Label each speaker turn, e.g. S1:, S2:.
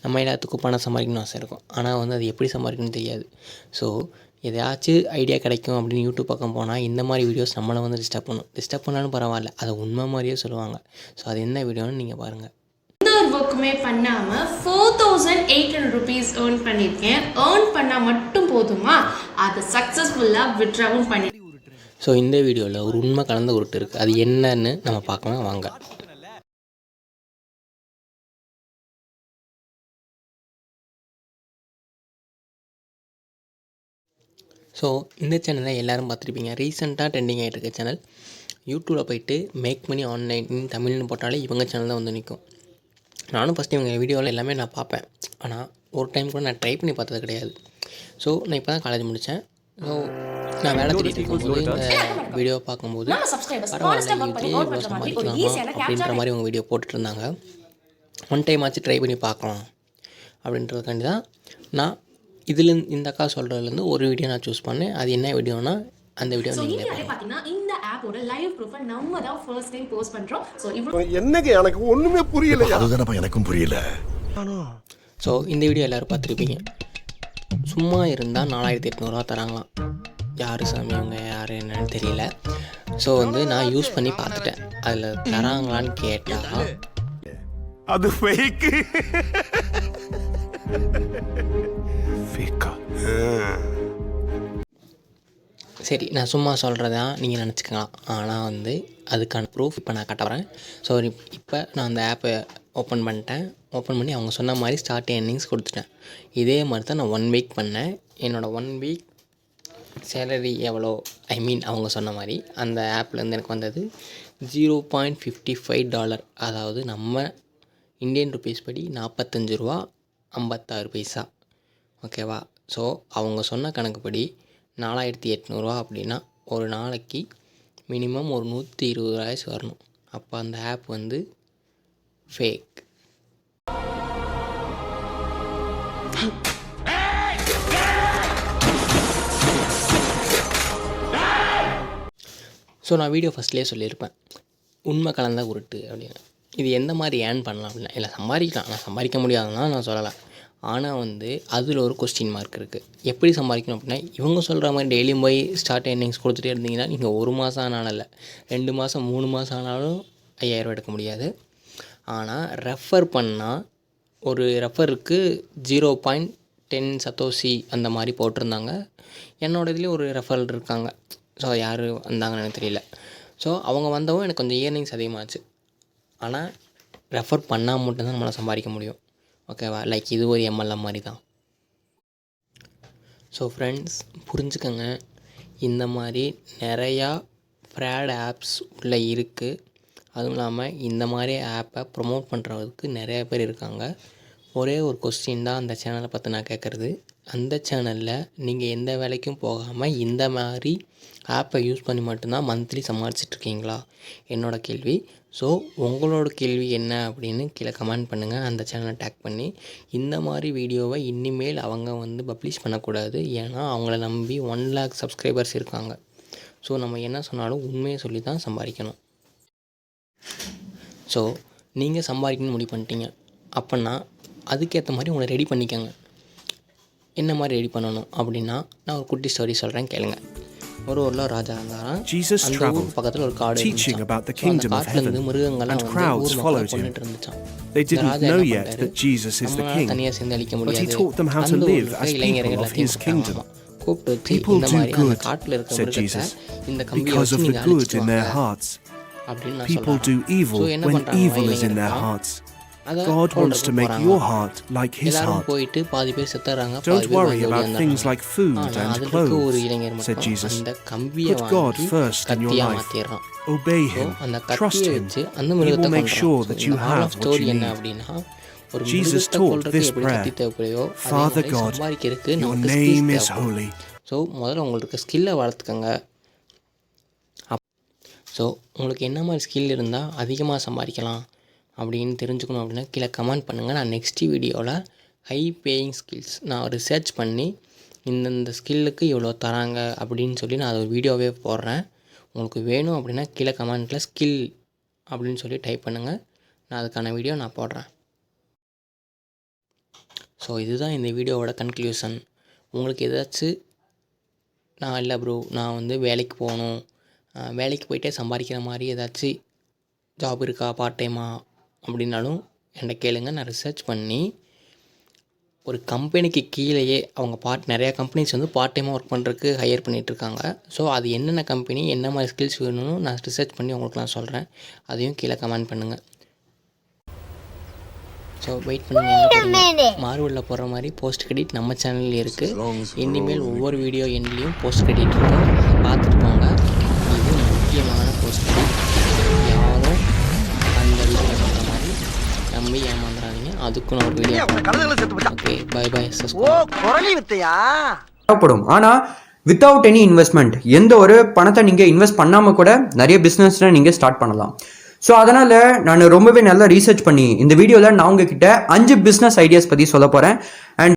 S1: நம்ம எல்லாத்துக்கும் பணம் சம்பாதிக்கணும்னு ஆசை இருக்கும். ஆனால் வந்து அது எப்படி சம்பாதிக்கணும்னு தெரியாது. ஸோ எதையாச்சும் ஐடியா கிடைக்கும் அப்படின்னு யூடியூப் பக்கம் போனால் இந்த மாதிரி வீடியோஸ் நம்மளை வந்து டிஸ்டர்ப் பண்ணும். டிஸ்டர்ப் பண்ணாலும் பரவாயில்ல, அதை உண்மை மாதிரியே சொல்லுவாங்க. ஸோ அது என்ன வீடியோன்னு நீங்கள் பாருங்கள்.
S2: எந்த ஒரு ஒர்க்குமே பண்ணாமல் 4800 rupees ஏர்ன் பண்ணியிருக்கேன். ஏர்ன் பண்ணால் மட்டும் போதுமா, அதை சக்ஸஸ்ஃபுல்லாக விட்ராவும் பண்ணி.
S1: ஸோ இந்த வீடியோவில் ஒரு உண்மை கலந்த உருட்டு இருக்குது. அது என்னன்னு நம்ம பார்க்கலாம் வாங்க. ஸோ இந்த சேனலை எல்லோரும் பார்த்துருப்பீங்க. ரீசெண்டாக ட்ரெண்டிங் ஆகிட்டு இருக்க சேனல். யூடியூப்பில் போய்ட்டு மேக் மணி ஆன்லைன் தமிழ்னு போட்டாலே இவங்க சேனல் தான் வந்து நிற்கும். நானும் ஃபஸ்ட்டு இவங்க வீடியோவில் எல்லாமே நான் பார்ப்பேன். ஆனால் ஒரு டைம் கூட நான் ட்ரை பண்ணி பார்த்தது கிடையாது. ஸோ நான் இப்போ தான் காலேஜ் முடித்தேன். ஸோ நான் வேலை தேடிட்டு இருக்கும்போது இந்த வீடியோவை பார்க்கும்போது பரவாயில்ல, இதுலேயே இவ்வளோ சம்பாதிக்கலாமா அப்படின்ற மாதிரி அவங்க வீடியோ போட்டுட்ருந்தாங்க. ஒன் டைம் ஆச்சு ட்ரை பண்ணி பார்க்கலாம் அப்படின்றதுக்காண்டி தான் நான் இதுலேருந்து இந்த அக்கா சொல்கிறதுலேருந்து ஒரு வீடியோ நான் சூஸ் பண்ணேன். அது என்ன வீடியோனா அந்த வீடியோ நீங்கள்
S2: பார்த்தீங்கன்னா இந்த ஆப்போட லைவ் ப்ரூஃபை நம்ம தான் ஃபர்ஸ்ட் டைம் போஸ்ட் பண்ணுறோம். ஸோ
S3: என்னங்க எனக்கு ஒன்றுமே புரியல. அதுதானப்பா எனக்கும் புரியல.
S1: ஸோ இந்த வீடியோ எல்லோரும் பார்த்துருப்பீங்க. சும்மா இருந்தால் 4800 தராங்களாம். யார் சாமி அவங்க யார் என்னன்னு தெரியல. ஸோ வந்து நான் யூஸ் பண்ணி பார்த்துட்டேன். அதில் தராங்களான்னு கேட்டால்
S3: அது ஃபேக்கு.
S1: சரி, நான் சும்மா சொல்கிறதான் நீங்கள் நினச்சிக்கலாம். ஆனால் வந்து அதுக்கான ப்ரூஃப் இப்போ நான் காட்ட வரேன். ஸோ இப்போ நான் அந்த ஆப்பை ஓப்பன் பண்ணிட்டேன். ஓப்பன் பண்ணி அவங்க சொன்ன மாதிரி ஸ்டார்ட் எர்னிங்ஸ் கொடுத்துட்டேன். இதே மாதிரி தான் நான் 1 வீக் பண்ணேன். என்னோடய 1 வீக் சேலரி எவ்வளோ, அவங்க சொன்ன மாதிரி அந்த ஆப்லேருந்து எனக்கு வந்தது $0.55. அதாவது நம்ம இந்தியன் ருபீஸ் படி 45 ரூபா 56 பைசா. ஓகேவா? ஸோ அவங்க சொன்ன கணக்குப்படி 4800 அப்படின்னா ஒரு நாளைக்கு மினிமம் ஒரு 120 வரணும். அப்போ அந்த ஆப் வந்து ஃபேக். ஸோ நான் வீடியோ ஃபஸ்ட்லேயே சொல்லியிருப்பேன், உண்மை கலந்த உருட்டு அப்படின்னு. இது எந்த மாதிரி ஏர்ன் பண்ணலாம் அப்படின்னா, இல்லை சம்பாதிக்கலாம். நான் சம்பாதிக்க முடியாதுன்னா நான் சொல்லலை. ஆனால் வந்து அதில் ஒரு கொஸ்டின் மார்க் இருக்குது. எப்படி சம்பாதிக்கணும் அப்படின்னா, இவங்க சொல்கிற மாதிரி டெய்லியும் போய் ஸ்டார்ட் எர்னிங்ஸ் கொடுத்துட்டே இருந்தீங்கன்னா நீங்கள் 1 மாதம் ஆனாலும் இல்லை, 2 மாதம் 3 மாதம் ஆனாலும் 5000 எடுக்க முடியாது. ஆனால் ரெஃபர் பண்ணால் ஒரு ரெஃபருக்கு 0.10 சத்தோசி அந்த மாதிரி போட்டிருந்தாங்க. என்னோடய இதுலேயும் ஒரு ரெஃபரல் இருக்காங்க. ஸோ யார் வந்தாங்கன்னு எனக்கு தெரியல. ஸோ அவங்க வந்தவும் எனக்கு கொஞ்சம் இயர்னிங்ஸ் அதிகமாகச்சு. ஆனால் ரெஃபர் பண்ணால் மட்டும்தான் நம்மளால் சம்பாதிக்க முடியும். ஓகேவா? லைக் இது ஒரு MLM மாதிரி தான். ஸோ ஃப்ரெண்ட்ஸ் புரிஞ்சுக்கங்க, இந்த மாதிரி நிறையா ஃப்ராட் ஆப்ஸ் உள்ளே இருக்குது. அதுவும் இல்லாமல் இந்த மாதிரி ஆப்பை ப்ரொமோட் பண்ணுறதுக்கு நிறைய பேர் இருக்காங்க. ஒரே ஒரு கொஸ்டின் தான் அந்த சேனலை பார்த்து நான் கேட்குறது. அந்த சேனலில் நீங்கள் எந்த வேலைக்கும் போகாமல் இந்த மாதிரி ஆப்பை யூஸ் பண்ணி மட்டும்தான் மந்த்லி சமாளிச்சிட்ருக்கீங்களா? என்னோடய கேள்வி. ஸோ உங்களோட கேள்வி என்ன அப்படின்னு கீழே கமெண்ட் பண்ணுங்கள். அந்த சேனலை டேக் பண்ணி இந்த மாதிரி வீடியோவை இனிமேல் அவங்க வந்து பப்ளிஷ் பண்ணக்கூடாது. ஏன்னா அவங்கள நம்பி 1 lakh சப்ஸ்கிரைபர்ஸ் இருக்காங்க. ஸோ நம்ம என்ன சொன்னாலும் உண்மையை சொல்லி தான் சம்பாதிக்கணும். ஸோ நீங்கள் சம்பாதிக்கணும்னு முடிவு பண்ணிட்டீங்க அப்படின்னா அதுக்கேற்ற மாதிரி உங்களை ரெடி பண்ணிக்கோங்க. என்ன மாதிரி ரெடி பண்ணணும் அப்படின்னா, நான் ஒரு குட்டி ஸ்டோரி சொல்கிறேன் கேளுங்க. ஒரு ஊரில் ராஜா இருந்தாராம். அந்த ஊர் பக்கத்தில் ஒரு காடு இருந்துச்சாம். காட்டிலேருந்து மிருகங்கள்லாம் வந்து ஊர் மக்களை கொண்டுட்டு இருந்துச்சான். ராஜா என்ன பண்ணாரு, தனியாக சேர்ந்து அழிக்க முடியாது. அந்த ஊரில் இளைஞர்கள் எல்லாத்தையும் கூப்பிட்டு வச்சு இந்த மாதிரி அந்த காட்டில் இருக்க மிருகத்தை இந்த கம்பியை வச்சு நீங்கள் அழிச்சிட்டு அப்படின்னு நான் சொல்கிறேன். ஸோ என்ன பண்ணுறாங்க,
S4: God wants to make your heart like His heart. Don't worry about things like food and clothes, said Jesus. Put God first in your life. Obey Him. Trust Him. He will make sure that you have what you need. Jesus taught this prayer, Father God, your name is holy.
S1: So முதல்ல உங்களுக்கு ஸ்கில்லை வளர்த்துக்கங்க. So உங்களுக்கு என்ன மாதிரி skill இருந்தால் அதிகமாக சம்பாதிக்கலாம் அப்படின்னு தெரிஞ்சுக்கணும் அப்படின்னா கீழே கமெண்ட் பண்ணுங்கள். நான் நெக்ஸ்ட் வீடியோவில் ஹை பேயிங் ஸ்கில்ஸ் நான் ரிசர்ச் பண்ணி இந்தந்த ஸ்கில்லுக்கு இவ்வளோ தராங்க அப்படின்னு சொல்லி நான் அது ஒரு வீடியோவே போடுறேன். உங்களுக்கு வேணும் அப்படின்னா கீழே கமெண்ட்டில் ஸ்கில் அப்படின்னு சொல்லி டைப் பண்ணுங்கள். நான் அதுக்கான வீடியோ நான் போடுறேன். ஸோ இதுதான் இந்த வீடியோவோட கன்க்ளூஷன். உங்களுக்கு ஏதாச்சும் நான் இல்லை ப்ரோ நான் வந்து வேலைக்கு போகணும், வேலைக்கு போயிட்டே சம்பாதிக்கிற மாதிரி ஏதாச்சும் ஜாப் இருக்கா பார்ட் டைமா அப்படின்னாலும் என்கிட்ட கேளுங்க. நான் ரிசர்ச் பண்ணி ஒரு கம்பெனிக்கு கீழேயே அவங்க நிறையா கம்பெனிஸ் வந்து பார்ட் டைமாக ஒர்க் பண்ணுறதுக்கு ஹையர் பண்ணிகிட்ருக்காங்க. ஸோ அது என்னென்ன கம்பெனி என்ன மாதிரி ஸ்கில்ஸ் வேணும்னு நான் ரிசர்ச் பண்ணி உங்களுக்கு நான் சொல்கிறேன். அதையும் கீழே கமெண்ட் பண்ணுங்கள். ஸோ வெயிட் பண்ணுங்கள். மார்வலில் போடுற மாதிரி போஸ்ட் கிரெடிட் நம்ம சேனலில் இருக்குது. இனிமேல் ஒவ்வொரு வீடியோ எண்ட்லேயும் போஸ்ட் கிரெடிட் இருக்கும், பார்த்துட்டு போங்க. இது முக்கியமான போஸ்ட் கிரெடிட். யாரும் அந்த வீடியோ சொல்கிற மாதிரி நம்பி ஏமாந்துடாதீங்க. அதுக்கும் ஒரு வீடியோ. Okay bye by.
S5: தேவைப்படும். ஆனால் வித்தவுட் எனி இன்வெஸ்ட்மெண்ட், எந்த ஒரு பணத்தை நீங்கள் இன்வெஸ்ட் பண்ணாமல் கூட நிறைய பிஸ்னஸில் நீங்கள் ஸ்டார்ட் பண்ணலாம். ஸோ அதனால் நான் ரொம்பவே நல்லா ரீசர்ச் பண்ணி இந்த வீடியோவில் நான் உங்ககிட்ட 5 பிஸ்னஸ் ஐடியாஸ் பற்றி சொல்ல போகிறேன். அண்ட்